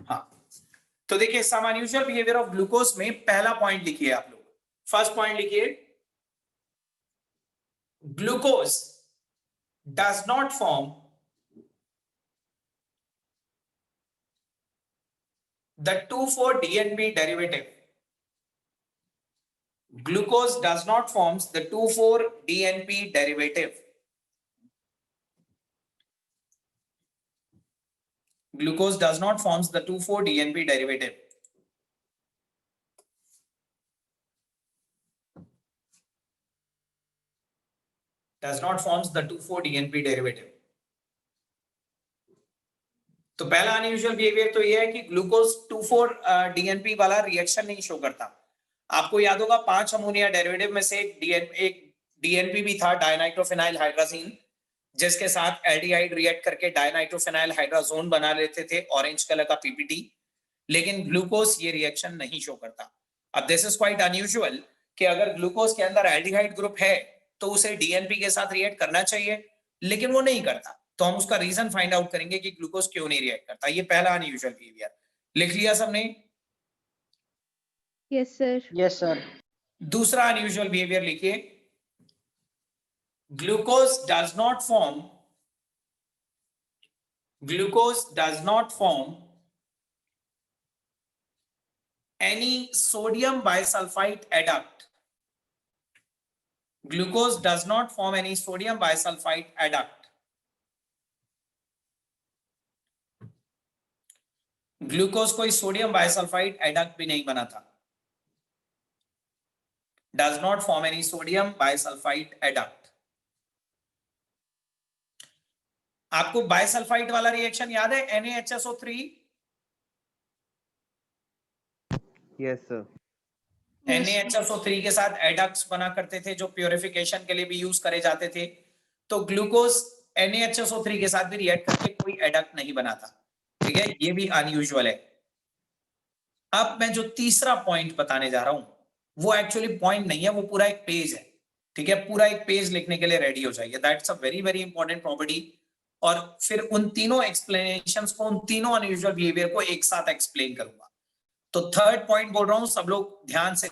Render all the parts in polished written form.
हाँ, तो देखिए सम अनयूजुअल बिहेवियर ऑफ ग्लूकोज में पहला पॉइंट लिखिए आप लोग। फर्स्ट पॉइंट लिखिए, glucose does not form the 2,4-DNP derivative. Glucose does not forms the 2,4-DNP derivative. Glucose does not forms the 2,4-DNP derivative. Does not forms the 2,4-DNP derivative. तो पहला unusual behaviour तो ये है कि glucose 2,4-DNP वाला reaction नहीं show करता। आपको याद होगा 5 अमोनिया डेरिवेटिव में से एक डीएनपी भी था, डायनाइट्रोफिनाइल हाइड्राजीन, जिसके साथ एल्डिहाइड रिएक्ट करके डायनाइट्रोफिनाइल हाइड्राजोन बना लेते थे, ऑरेंज कलर का पीपीटी। लेकिन ग्लूकोज ये रिएक्शन नहीं शो करता। अब दिस इज क्वाइट अनयूजुअल कि अगर ग्लूकोज के अंदर एल्डिहाइड ग्रुप है तो उसे डीएनपी के साथ रिएक्ट करना चाहिए, लेकिन वो नहीं करता। तो हम उसका रीजन फाइंड आउट करेंगे कि ग्लूकोज क्यों नहीं रिएक्ट करता। ये पहला अनयूजुअल बिहेवियर। लिख लिया सबने? Yes sir. Yes sir. दूसरा अनयूजुअल बिहेवियर लिखिए, glucose does not form any sodium bisulfite adduct. Glucose does not form any sodium bisulfite adduct. Glucose कोई सोडियम बाइसल्फाइड एडक्ट भी नहीं बना था। Does not form any sodium bisulfite adduct. आपको bisulphide वाला reaction याद है, NaHSO3? Yes sir. NaHSO3 के साथ एडक्ट्स बना करते थे जो प्यूरिफिकेशन के लिए भी यूज करे जाते थे। तो ग्लूकोज NaHSO3 के साथ भी रिएक्ट करके कोई एडक्ट नहीं बनाता। ठीक है, ये भी अनयूजुअल है। अब मैं जो तीसरा पॉइंट बताने जा रहा हूं वो एक्चुअली पॉइंट नहीं है, वो पूरा एक पेज है। ठीक है, पूरा एक पेज लिखने के लिए रेडी हो जाइए। That's a very very important property. और फिर उन तीनों एक्सप्लेनेशंस को, उन तीनों अनयूजुअल बिहेवियर को एक साथ एक्सप्लेन करूंगा। तो थर्ड पॉइंट बोल रहा हूं, सब लोग ध्यान से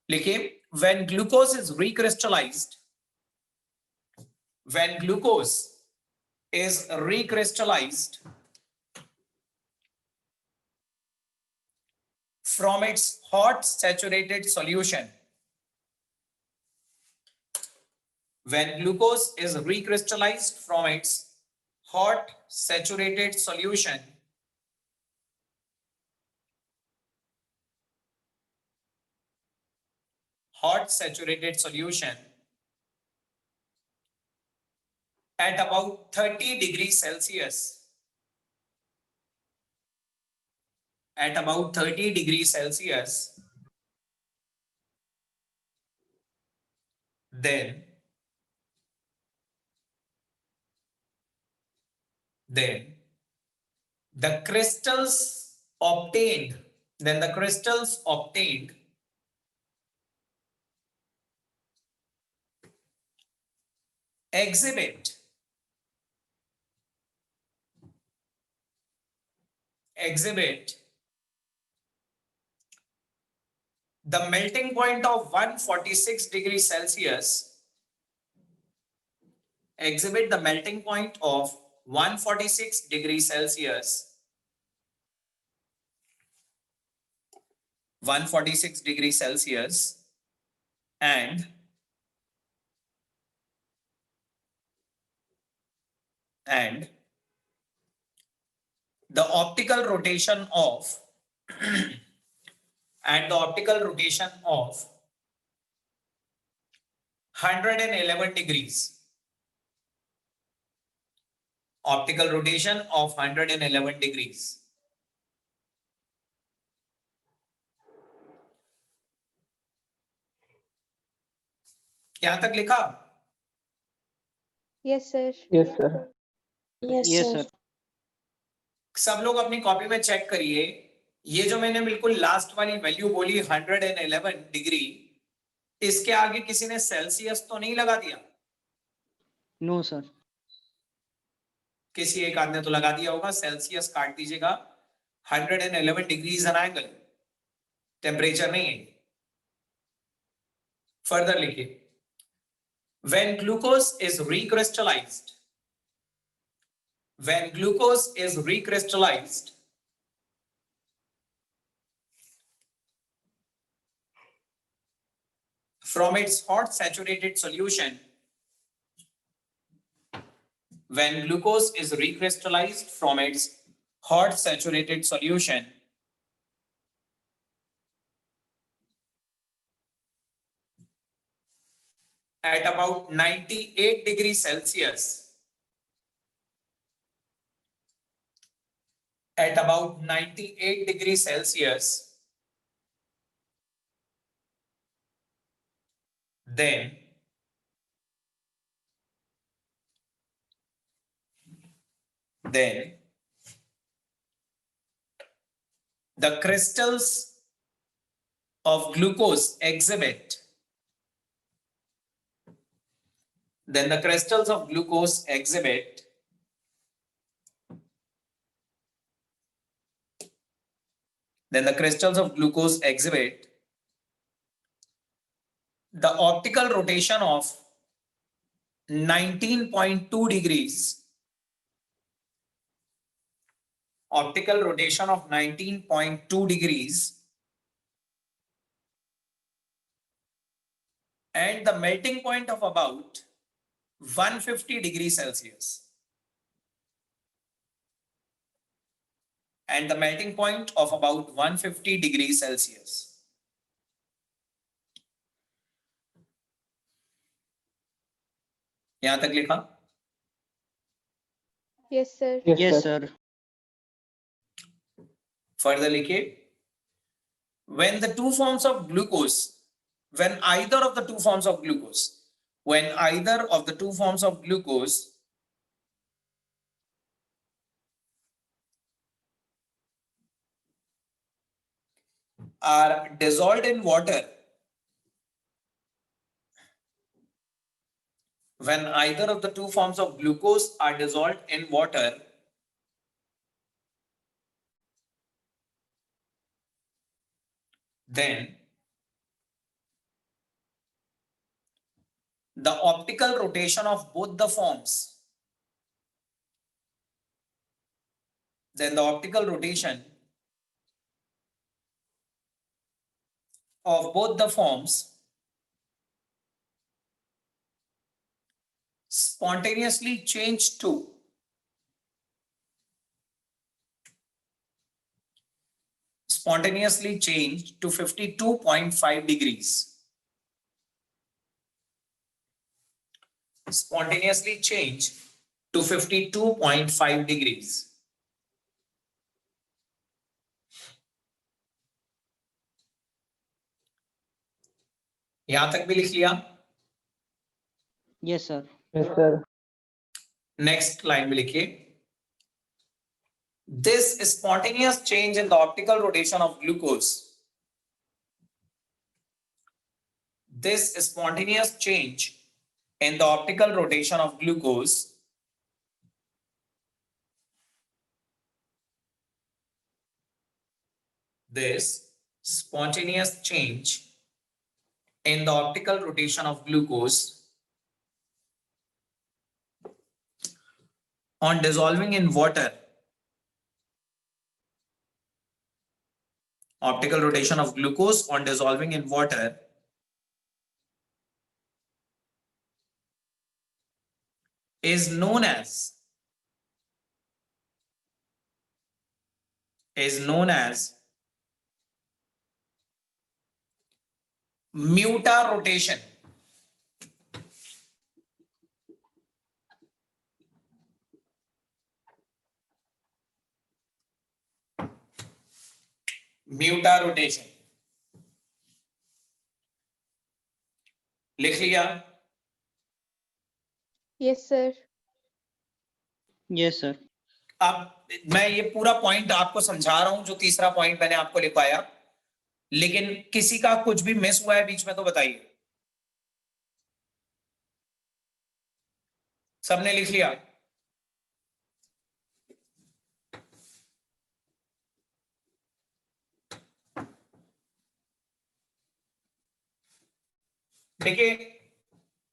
लिखिए। when glucose is recrystallized from its hot saturated solution, when glucose is recrystallized from its hot saturated solution, at about 30 degrees Celsius, at about 30 degrees Celsius, then the crystals obtained exhibit the melting point of 146 degrees Celsius, exhibit the melting point of 146 degrees Celsius, 146 degrees Celsius, and the optical rotation of 111 degrees. Optical rotation of 111 degrees. यहां तक लिखा? Yes sir. Yes sir. Yes sir. सब लोग अपनी copy में check करिए, ये जो मैंने बिल्कुल लास्ट वाली वैल्यू बोली 111 डिग्री, इसके आगे किसी ने सेल्सियस तो नहीं लगा दिया? No sir. किसी एक आदमी ने तो लगा दिया होगा, सेल्सियस काट दीजिएगा, 111 डिग्रीज एन एंगल, टेम्परेचर नहीं है। फर्दर लिखिए, when glucose is recrystallized, when glucose is recrystallized from its hot saturated solution, when glucose is recrystallized from its hot saturated solution, at about 98 degrees Celsius, at about 98 degrees Celsius, then the crystals of glucose exhibit, then the crystals of glucose exhibit the optical rotation of 19.2 degrees, optical rotation of 19.2 degrees, and the melting point of about 150 degrees Celsius, and the melting point of about 150 degrees Celsius. यहां तक लिखा? Yes, sir. Yes, sir. Further लिखिए, when the two forms of glucose, when either of the two forms of glucose, when either of the two forms of glucose are dissolved in water, when either of the two forms of glucose are dissolved in water, then the optical rotation of both the forms, then the optical rotation of both the forms spontaneously change to 52.5 degrees. Spontaneously change to 52.5 degrees. यहां तक भी लिख लिया? Yes, sir. Yes, sir. Next line में लिखिए, this spontaneous change in the optical rotation of glucose, this spontaneous change in the optical rotation of glucose this spontaneous change in the optical rotation of glucose on dissolving in water, optical rotation of glucose on dissolving in water is known as muta rotation. Muta rotation. लिख लिया? Yes, sir. Yes, sir. अब मैं ये पूरा point आपको समझा रहा हूं, जो तीसरा पॉइंट मैंने आपको लिखवाया, लेकिन किसी का कुछ भी मिस हुआ है बीच में तो बताइए। सबने लिख लिया? देखिए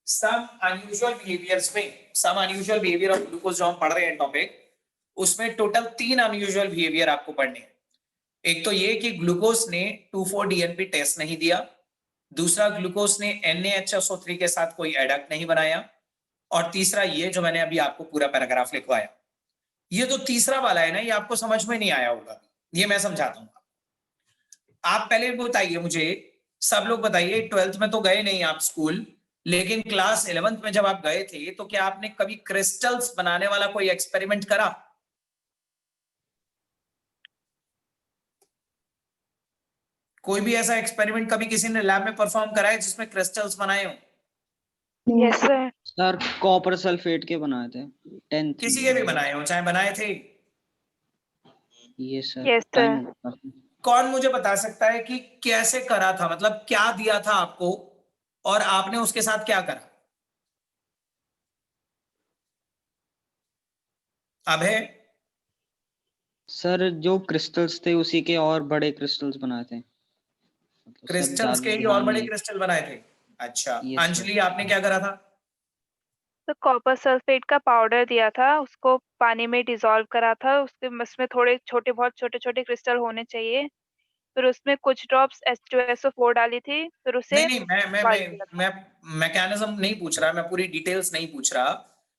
सम अनयूजुअल बिहेवियर ऑफ ग्लूकोज जो हम पढ़ रहे हैं टॉपिक, उसमें टोटल 3 अनयूजुअल बिहेवियर आपको पढ़ने हैं। एक तो ये कि ग्लूकोज ने 2,4-DNP टेस्ट नहीं दिया, दूसरा ग्लूकोज ने NaHSO3 के साथ कोई एडक्ट नहीं बनाया, और तीसरा ये जो मैंने अभी आपको पूरा पैराग्राफ लिखवाया, ये जो तीसरा वाला है ना, ये आपको समझ में नहीं आया होगा, ये मैं समझाता हूँ। आप पहले बताइए मुझे, सब लोग बताइए, 12th में तो गए नहीं आप स्कूल, लेकिन क्लास 11th में जब आप गए थे तो क्या आपने कभी क्रिस्टल्स बनाने वाला कोई एक्सपेरिमेंट करा? कोई भी ऐसा एक्सपेरिमेंट कभी किसी ने लैब में परफॉर्म करा है जिसमें क्रिस्टल्स बनाए हो? Yes sir. Sir copper sulphate के बनाए थे 10th किसी के भी बनाए हो, चाहे बनाए थे? ये सर Yes, टाइम sir. होता है। कौन मुझे बता सकता है कि कैसे करा था, मतलब क्या दिया था आपको और आपने उसके साथ क्या करा? अब है सर जो क्रिस्टल्स थे उसी के और बड़े क्रिस्टल्स बनाए थे, मतलब सर क्रिस्टल्स के ही ज्यादा और बड़े नहीं। क्रिस्टल बनाए थे? अच्छा, Yes, sir. अंजलि आपने क्या करा था? तो कॉपर सल्फेट का पाउडर दिया था, उसको पानी में डिसॉल्व करा था, उसके उसमें थोड़े छोटे बहुत छोटे-छोटे क्रिस्टल होने चाहिए। फिर उसमें कुछ ड्रॉप्स H2SO4 डाली थी, फिर उसे नहीं बॉयल किया था। मैं मैकेनिज्म नहीं पूछ रहा, मैं पूरी डिटेल्स नहीं पूछ रहा,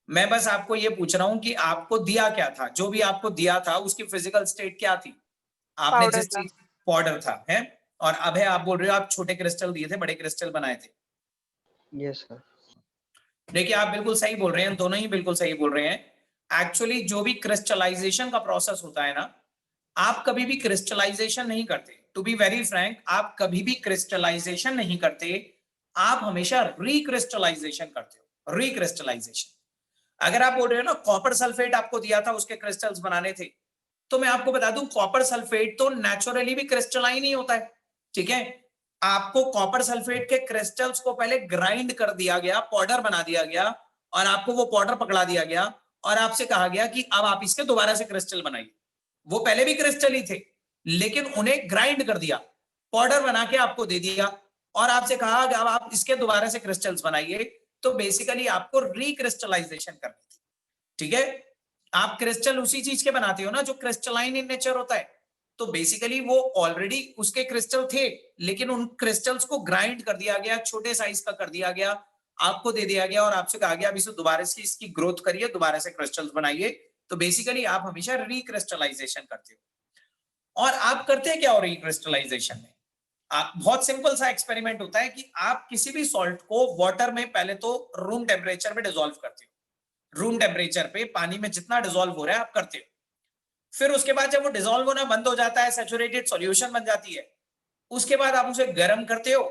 मैं बस आपको ये पूछ रहा हूं कि आपको दिया क्या था, जो भी आपको दिया था उसकी फिजिकल स्टेट क्या थी? आपने पाउडर जिस था। चीज पाउडर था, है? और अब है आप बोल रहे हो आप छोटे क्रिस्टल दिए थे, बड़े क्रिस्टल बनाए थे। Yes sir. देखिए आप बिल्कुल सही बोल रहे हैं, दोनों ही बिल्कुल सही बोल रहे हैं। एक्चुअली जो भी क्रिस्टलाइजेशन का प्रोसेस होता है ना, आप कभी भी क्रिस्टलाइजेशन नहीं करते। टू बी वेरी फ्रैंक, आप कभी भी क्रिस्टलाइजेशन नहीं करते, आप हमेशा रिक्रिस्टलाइजेशन करते हो। रिक्रिस्टलाइजेशन, अगर आप बोल रहे हो ना कॉपर सल्फेट आपको दिया था उसके क्रिस्टल्स बनाने थे, तो मैं आपको बता दूं कॉपर सल्फेट तो नेचुरली भी क्रिस्टलाइन ही होता है, ठीक है? आपको कॉपर सल्फेट के क्रिस्टल्स को पहले ग्राइंड कर दिया गया, पाउडर बना दिया गया, और आपको वो पाउडर पकड़ा दिया गया और आपसे कहा गया कि अब आप इसके दोबारा से क्रिस्टल बनाइए। वो पहले भी क्रिस्टल ही थे, लेकिन उन्हें ग्राइंड कर दिया, पाउडर बना के आपको दे दिया, और आपसे कहा कि अब आप इसके दोबारा से क्रिस्टल्स बनाइए। तो बेसिकली आपको रिक्रिस्टलाइजेशन करनी थी, ठीक है? आप क्रिस्टल उसी चीज के बनाते हो ना जो क्रिस्टलाइन इन नेचर होता है। तो बेसिकली वो ऑलरेडी उसके क्रिस्टल थे, लेकिन उन क्रिस्टल्स को ग्राइंड कर दिया गया, छोटे साइज का कर दिया गया, आपको दे दिया गया और आपसे कहा गया अब इसे दोबारा से इसकी ग्रोथ करिए, दोबारा से क्रिस्टल्स बनाइए। तो बेसिकली आप हमेशा रिक्रिस्टलाइजेशन करते हो। और आप करते क्या हो रिक्रिस्टलाइजेशन में? आप बहुत सिंपल सा एक्सपेरिमेंट होता है कि आप किसी भी सॉल्ट को वाटर में पहले तो रूम टेम्परेचर में डिसॉल्व करते हो। रूम टेम्परेचर पे पानी में जितना डिसॉल्व हो रहा है आप करते हो। फिर उसके बाद जब वो डिसॉल्व होना बंद हो जाता है, सैचुरेटेड सॉल्यूशन बन जाती है, उसके बाद आप उसे गर्म करते हो।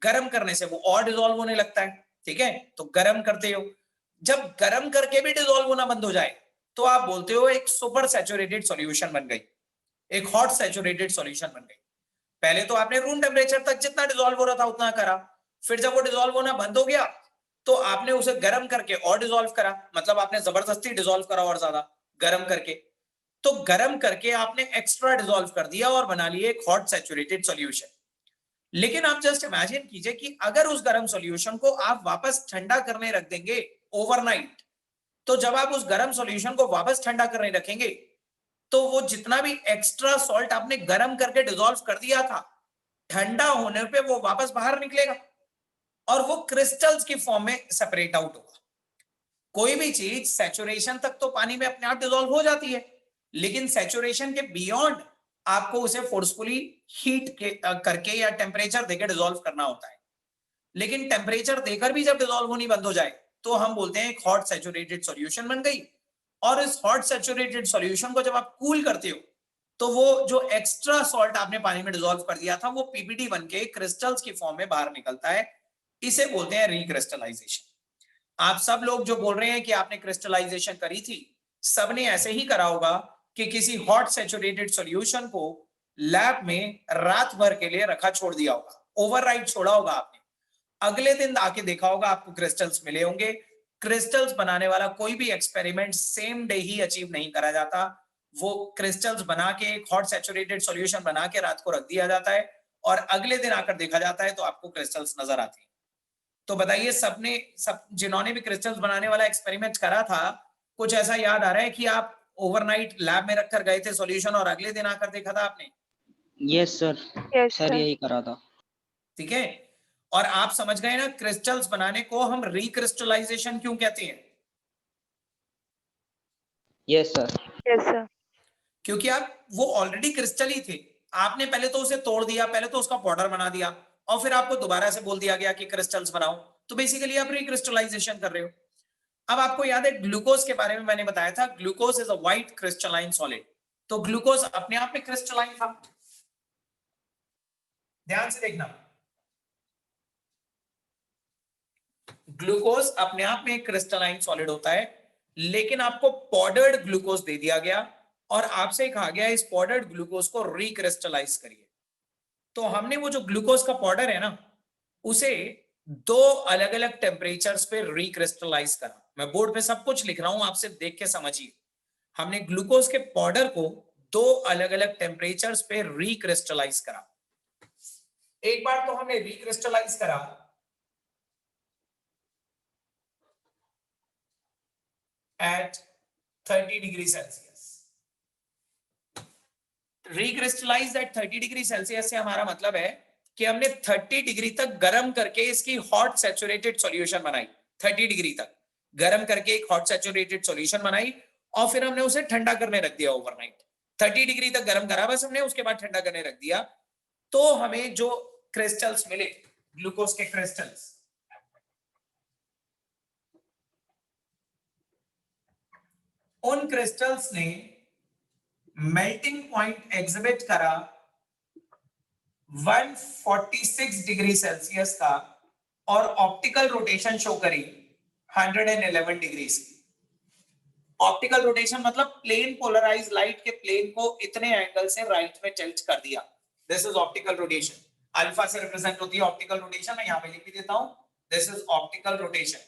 गर्म करने से वो और डिसॉल्व होने लगता है, ठीक है? तो गर्म करते हो। जब गर्म करके भी डिसॉल्व होना बंद हो जाए, तो आप बोलते हो एक सुपर सैचुरेटेड सॉल्यूशन बन गई, एक हॉट सैचुरेटेड सॉल्यूशन बन गई। पहले तो आपने रूम टेम्परेचर तक जितना डिसॉल्व हो रहा था उतना करा, फिर जब वो डिसॉल्व होना बंद हो गया तो आपने उसे गर्म करके और डिसॉल्व करा, मतलब आपने जबरदस्ती डिसॉल्व करा और ज्यादा गर्म करके। तो गर्म करके आपने एक्स्ट्रा डिसॉल्व कर दिया और बना लिए एक हॉट सैचुरेटेड सॉल्यूशन। लेकिन आप जस्ट इमेजिन कीजिए कि अगर उस गर्म सॉल्यूशन को आप वापस ठंडा करने रख देंगे ओवरनाइट, तो जब आप उस गर्म सॉल्यूशन को वापस ठंडा करने रखेंगे, तो वो जितना भी एक्स्ट्रा सॉल्ट आपने गर्म करके डिसॉल्व कर दिया था, ठंडा होने पे वो वापस बाहर निकलेगा और वो क्रिस्टल्स की फॉर्म में सेपरेट आउट होगा। कोई भी चीज सैचुरेशन तक तो पानी में अपने आप डिसॉल्व हो जाती है, लेकिन सैचुरेशन के बियॉन्ड आपको उसे फोर्सफुली हीट करके या टेम्परेचर देकर डिसॉल्व करना होता है। लेकिन टेम्परेचर देकर भी जब डिसॉल्व होनी बंद हो जाए, तो हम बोलते हैं एक हॉट सैचुरेटेड सॉल्यूशन बन गई। और इस हॉट सैचुरेटेड सॉल्यूशन को जब आप कूल करते हो, तो वो जो एक्स्ट्रा सॉल्ट आपने पानी में डिसॉल्व कर दिया था, वो पीपीडी बन के क्रिस्टल्स की फॉर्म में बाहर निकलता है। इसे बोलते हैं रिक्रिस्टलाइजेशन। आप सब लोग जो बोल रहे हैं कि आपने क्रिस्टलाइजेशन करी थी, सबने ऐसे ही करा होगा कि किसी हॉट सैचुरेटेड सॉल्यूशन को लैब में रात भर के लिए रखा छोड़ दिया होगा, ओवरनाइट छोड़ा होगा आपने। अगले दिन आके देखा होगा आपको क्रिस्टल्स मिले होंगे। क्रिस्टल्स बनाने वाला कोई भी एक्सपेरिमेंट सेम डे ही अचीव नहीं करा जाता। वो क्रिस्टल्स बना के एक हॉट सैचुरेटेड सॉल्यूशन बना के रात को रख दिया जाता है और अगले दिन आकर देखा जाता है तो आपको क्रिस्टल्स नजर आती है। तो बताइए सब जिन्होंने भी क्रिस्टल्स बनाने वाला एक्सपेरिमेंट करा था, कुछ ऐसा याद आ रहा है कि आप ओवरनाइट लैब में रखकर गए थे सॉल्यूशन और अगले दिन आकर देखा था आपने? Yes sir, yes sir sir. यही करा था। ठीक है, और आप समझ गए ना क्रिस्टल्स बनाने को हम रिक्रिस्टलाइजेशन क्यों कहते हैं? Yes sir. Yes sir. क्योंकि आप वो ऑलरेडी क्रिस्टल ही थे, आपने पहले तो उसे तोड़ दिया, पहले तो उसका पाउडर बना दिया और फिर आपको दोबारा से बोल दिया गया कि क्रिस्टल्स बनाओ, तो बेसिकली आप रिक्रिस्टलाइजेशन कर रहे हो। अब आपको याद है ग्लूकोज के बारे में मैंने बताया था, glucose is a white crystalline solid, तो ग्लूकोज अपने आप में क्रिस्टलाइन था। ध्यान से देखना, ग्लूकोज अपने आप में एक क्रिस्टलाइन सॉलिड होता है, लेकिन आपको पाउडर्ड ग्लूकोज दे दिया गया और आपसे कहा गया इस पाउडर्ड ग्लूकोज को रिक्रिस्टलाइज करिए। तो हमने वो जो ग्लूकोज का पाउडर है ना, उसे दो अलग अलग टेम्परेचर्स पे रिक्रिस्टलाइज करा। मैं बोर्ड पे सब कुछ लिख रहा हूं, आप सिर्फ देख के समझिए। हमने ग्लूकोज के पाउडर को दो अलग अलग टेम्परेचर्स पे रिक्रिस्टलाइज करा। एक बार तो हमने रिक्रिस्टलाइज करा at 30 degree Celsius. Recrystallised at 30 degree Celsius से हमारा मतलब है कि हमने 30 डिग्री तक गर्म करके इसकी हॉट सैचुरेटेड सॉल्यूशन बनाई। 30 डिग्री तक गर्म करके एक हॉट सैचुरेटेड सॉल्यूशन बनाई और फिर हमने उसे ठंडा करने रख दिया ओवरनाइट। 30 डिग्री तक गर्म करा बस हमने, उसके बाद ठंडा करने रख दिया। तो हमें जो क्रिस्टल्स मिले, ग्लूकोज के क्रिस्टल्स, उन क्रिस्टल्स ने मेल्टिंग पॉइंट एग्जिबिट करा 146 डिग्री सेल्सियस का और ऑप्टिकल रोटेशन शो करी 111 डिग्रीज की। ऑप्टिकल रोटेशन मतलब प्लेन पोलराइज लाइट के प्लेन को इतने एंगल से राइट में टिल्ट कर दिया। This is optical rotation. Alpha से रिप्रेजेंट होती है ऑप्टिकल रोटेशन, मैं यहां पे लिख भी देता हूं, दिस इज ऑप्टिकल रोटेशन।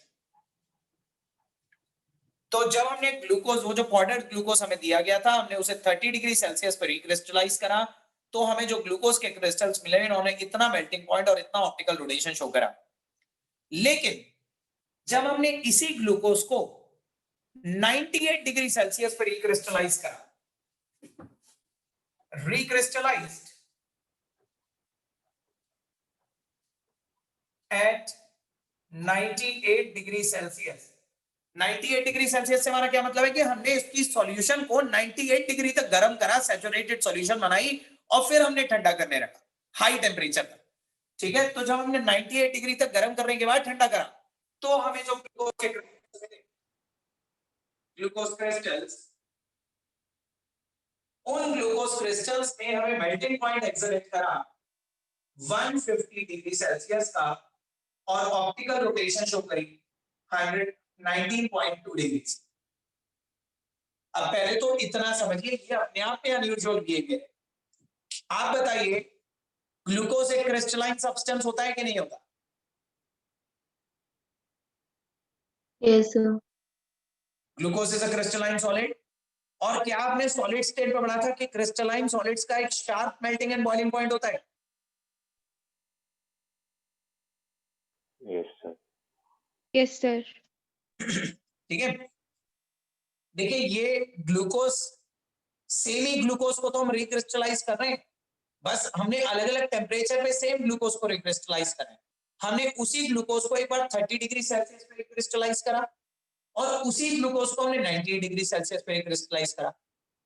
तो जब हमने ग्लूकोज, वो जो पाउडर्ड ग्लूकोज हमें दिया गया था, हमने उसे 30 डिग्री सेल्सियस पर रिक्रिस्टलाइज करा, तो हमें जो ग्लूकोज के क्रिस्टल्स मिले इन्होंने इतना मेल्टिंग पॉइंट और इतना ऑप्टिकल रोटेशन शो करा। लेकिन जब हमने इसी ग्लूकोज को 98 डिग्री सेल्सियस पर रिक्रिस्टलाइज करा, recrystallised at 98 degree Celsius. 98 degree Celsius से हमारा क्या मतलब है कि हमने इसकी सॉल्यूशन को 98 डिग्री तक गर्म करा, सैचुरेटेड सॉल्यूशन बनाई और फिर हमने ठंडा करने रखा हाई टेम्परेचर तक। ठीक है, तो जब हमने 98 डिग्री तक गर्म करने के बाद ठंडा करा, तो हमें जो ग्लूकोज क्रिस्टल्स, उन ग्लूकोज क्रिस्टल्स ने हमें मेल्टिंग पॉइंट एग्जिबिट करा 150 डिग्री सेल्सियस का और ऑप्टिकल रोटेशन शो करी 19.2 डिग्री। अब पहले तो इतना समझिए, ये अपने आप में अनयूजुअल बिहेवियर है। आप बताइए, ग्लूकोज एक क्रिस्टलाइन सब्सटेंस होता है कि नहीं होता? Yes, sir. Glucose is a crystalline solid. और क्या आपने सॉलिड स्टेट में पढ़ा था कि क्रिस्टलाइन सॉलिड्स का एक sharp melting and boiling point होता है? Yes, sir. Yes, sir. ठीक है, देखिए ये ग्लूकोज, सेम ही ग्लूकोज को तो हम रिक्रिस्टलाइज कर रहे हैं, बस हमने अलग अलग टेम्परेचर पे सेम ग्लूकोज को रिक्रिस्टलाइज कर रहे हैं। हमने उसी ग्लूकोज को एक बार 30 डिग्री सेल्सियस पे रिक्रिस्टलाइज करा और उसी ग्लूकोज को हमने 98 डिग्री सेल्सियस पे रिक्रिस्टलाइज करा।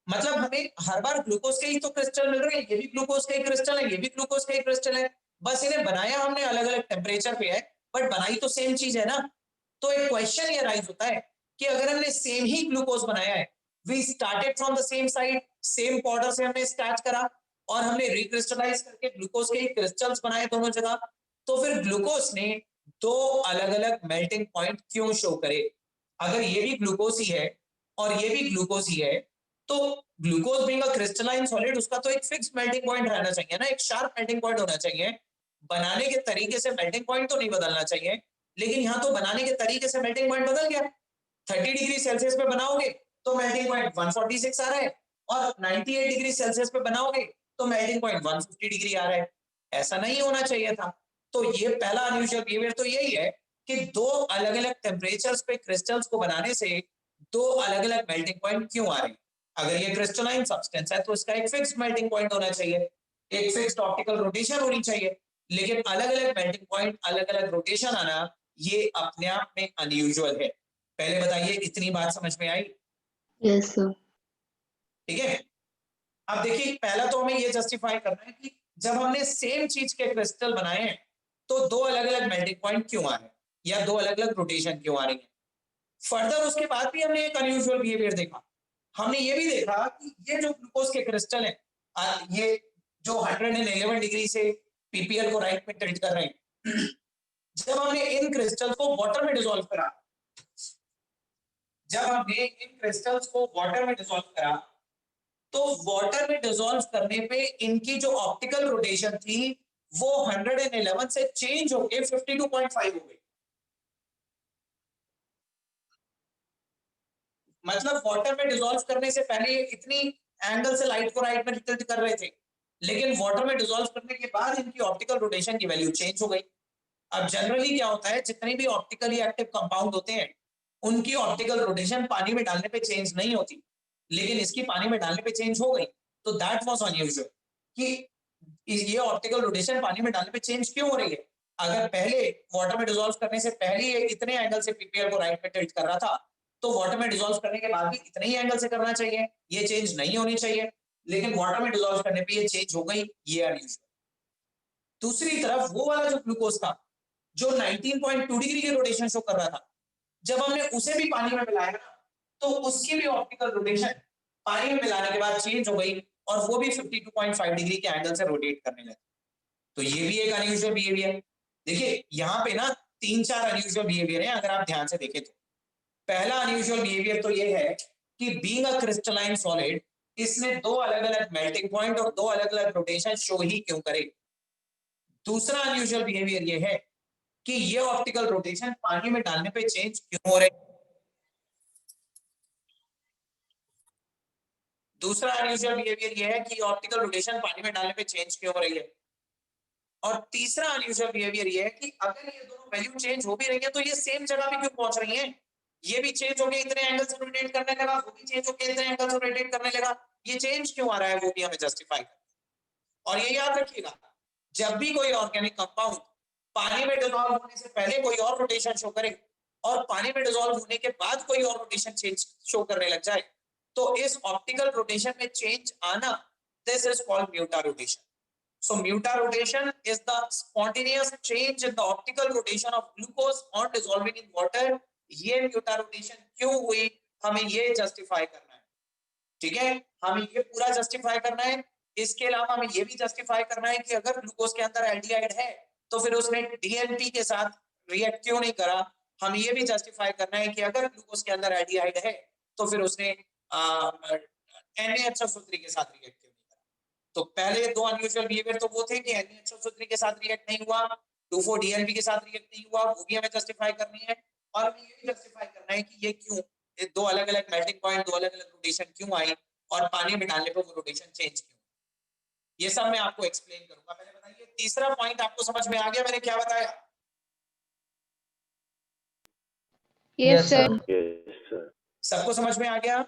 मतलब हमें हर बार ग्लूकोज के ही तो क्रिस्टल मिल रहे हैं, ये भी ग्लूकोज का ही क्रिस्टल है, ये भी ग्लूकोज का ही क्रिस्टल है, बस इन्हें बनाया हमने अलग अलग टेम्परेचर पे है, बट बनाई तो सेम चीज है ना। तो एक क्वेश्चन ये राइज होता है कि अगर हमने सेम ही ग्लूकोज बनाया है, we started from the same side, same powder से हमने स्टार्ट करा और हमने रिक्रिस्टलाइज करके ग्लूकोज के ही क्रिस्टल्स बनाए दोनों जगह, तो फिर ग्लूकोज ने दो अलग अलग मेल्टिंग पॉइंट क्यों शो करे? अगर ये भी ग्लूकोज ही है और ये भी ग्लूकोज ही है, तो glucose being a crystalline solid, उसका तो एक फिक्स मेल्टिंग पॉइंट रहना चाहिए ना, एक शार्प मेल्टिंग पॉइंट होना चाहिए। बनाने के तरीके से मेल्टिंग पॉइंट तो नहीं बदलना चाहिए, लेकिन यहाँ तो बनाने के तरीके से मेल्टिंग पॉइंट बदल गया। 30 डिग्री सेल्सियस पे बनाओगे तो मेल्टिंग पॉइंट 146 आ रहा है और 98 डिग्री सेल्सियस पे बनाओगे तो मेल्टिंग पॉइंट 150 डिग्री आ रहा है। ऐसा नहीं होना चाहिए था। तो ये पहला अनयूजुअल बिहेवियर तो यही है कि दो अलग अलग टेम्परेचर्स पे क्रिस्टल्स को बनाने से दो अलग अलग मेल्टिंग पॉइंट क्यों आ रहे हैं। अगर ये क्रिस्टलाइन सब्सटेंस है तो इसका एक फिक्स्ड मेल्टिंग पॉइंट होना चाहिए, एक फिक्स्ड ऑप्टिकल रोटेशन होनी चाहिए, लेकिन अलग अलग मेल्टिंग पॉइंट अलग अलग रोटेशन आना ये अपने आप में अनयूजुअल है। पहले बताइए इतनी बात समझ में आई? Yes, sir. ठीक है, अब देखिए पहला तो हमें ये जस्टिफाई करना है कि जब हमने सेम चीज के क्रिस्टल बनाए हैं तो दो अलग अलग मेल्टिंग पॉइंट क्यों आ रहे हैं या दो अलग अलग रोटेशन क्यों आ रही है। फर्दर उसके बाद भी हमने एक अनयूजुअल बिहेवियर देखा। हमने ये भी देखा कि ये जो ग्लूकोज के क्रिस्टल हैं, ये जो 111 डिग्री से पीपीएल को राइट में टिल्ट कर रहे हैं, जब हमने इन क्रिस्टल को वाटर में डिसॉल्व करा, जब हमने इन क्रिस्टल्स को वाटर में डिसॉल्व करा तो वाटर में डिसॉल्व करने पे इनकी जो ऑप्टिकल रोटेशन थी वो 111 से चेंज होके 52.5 हो गई। मतलब वाटर में डिसॉल्व करने से पहले इतनी एंगल से लाइट को राइट में टिल्ट कर रहे थे, लेकिन वाटर में डिसॉल्व करने के बाद इनकी ऑप्टिकल रोटेशन की वैल्यू चेंज हो गई। अब जनरली क्या होता है, जितने भी ऑप्टिकली एक्टिव कंपाउंड होते हैं उनकी ऑप्टिकल रोटेशन पानी में डालने पे चेंज नहीं होती, लेकिन इसकी पानी में डालने पे चेंज हो गई। तो दैट वाज अनयूजुअल कि ये ऑप्टिकल रोटेशन पानी में डालने पे चेंज क्यों हो रही है। अगर पहले वाटर में डिसॉल्व करने से पहले ये इतने एंगल से पीपीएल को राइट में टिल्ट कर रहा था तो वाटर में डिसॉल्व करने के बाद भी इतने ही एंगल से करना चाहिए, ये चेंज नहीं होनी चाहिए, लेकिन वाटर में डिसॉल्व करने पे ये चेंज हो गई, ये अनयूजुअल। दूसरी तरफ वो वाला जो ग्लूकोज था जो 19.2 डिग्री की रोटेशन शो कर रहा था, जब हमने उसे भी पानी में मिलाया तो उसकी भी ऑप्टिकल रोटेशन पानी में मिलाने के बाद चेंज हो गई और वो भी 52.5 डिग्री के एंगल से रोटेट करने लगे। तो ये भी एक अनयूजुअल बिहेवियर। देखिए यहाँ पे ना 3-4 अनयूजुअल बिहेवियर है अगर आप ध्यान से देखें तो। पहला अनयूजुअल बिहेवियर तो ये है कि बीइंग अ क्रिस्टलाइन सॉलिड इसने दो अलग अलग मेल्टिंग पॉइंट और दो अलग अलग रोटेशन शो ही क्यों करे। दूसरा अनयूजुअल बिहेवियर ये है कि ये ऑप्टिकल रोटेशन पानी में डालने पे चेंज क्यों हो रहे। दूसरा अनयूजुअल बिहेवियर ये है कि ऑप्टिकल रोटेशन पानी में डालने पे चेंज क्यों हो रही है। और तीसरा अनयूजुअल बिहेवियर ये है कि अगर ये दोनों वैल्यू चेंज हो भी रही है तो ये सेम जगह पे क्यों पहुंच रही हैं। ये भी चेंज होके इतने एंगल से रोटेट करने लगा, वो भी चेंज होके इतने एंगल से रोटेट करने लगा, ये चेंज क्यों आ रहा है वो भी हमें जस्टिफाई करना। और ये याद रखिएगा, जब भी कोई ऑर्गेनिक कंपाउंड पानी में डिसॉल्व होने से पहले कोई और रोटेशन शो करे और पानी में डिसॉल्व होने के बाद कोई और रोटेशन चेंज शो करने लग जाए तो इस ऑप्टिकल रोटेशन में चेंज आना, this is called mutarotation. So muta rotation is the spontaneous change in the optical rotation of glucose on dissolving in water. ये muta rotation क्यों हुई हमें ये justify करना है, ठीक है, हमें ये पूरा justify करना है. इसके अलावा हमें ये भी justify करना है कि अगर ग्लूकोज के अंदर एल्डिहाइड है तो फिर उसने DNP के साथ रिएक्ट क्यों नहीं करा. हमें ये भी justify करना है कि अगर ग्लूकोज के अंदर एल्डिहाइड है तो फिर उसने NaHO3 के साथ रिएक्ट क्यों. तो पहले दो अनयूजुअल बिहेवियर तो वो थे कि NaHO3 के साथ रिएक्ट नहीं हुआ, 2,4-DNP के साथ रिएक्ट नहीं हुआ, वो भी हमें जस्टिफाई करनी है. और हमें ये भी जस्टिफाई करना है कि ये क्यों, ये दो अलग अलग मेल्टिंग पॉइंट, दो अलग अलग रोटेशन क्यों आई और पानी में डालने पर वो रोटेशन चेंज क्यों. ये सब मैं आपको एक्सप्लेन करूंगा. पहले बताइए तीसरा पॉइंट आपको समझ में आ गया मैंने क्या बताया? Yes, sir. Yes, sir. सबको समझ में आ गया?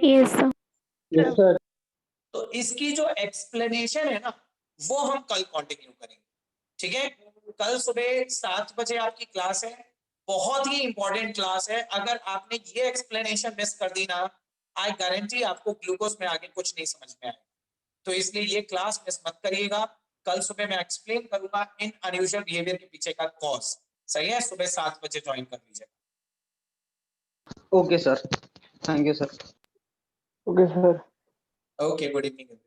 Yes, sir. Yes, sir. तो इसकी जो एक्सप्लेनेशन है ना वो हम कल कंटिन्यू करेंगे, ठीक है. कल सुबह 7 बजे आपकी क्लास है, बहुत ही इंपॉर्टेंट क्लास है. अगर आपने ये एक्सप्लेनेशन मिस कर दी ना, आई गारंटी आपको ग्लूकोज में आगे कुछ नहीं समझ में आएगा. तो इसलिए ये क्लास मिस मत करिएगा. कल सुबह मैं एक्सप्लेन करूंगा इन अनयूजुअल बिहेवियर के पीछे का कॉज. सही है, सुबह 7 बजे ज्वाइन कर लीजिए. Okay, sir. Thank you, sir. Okay, sir. Okay, good evening.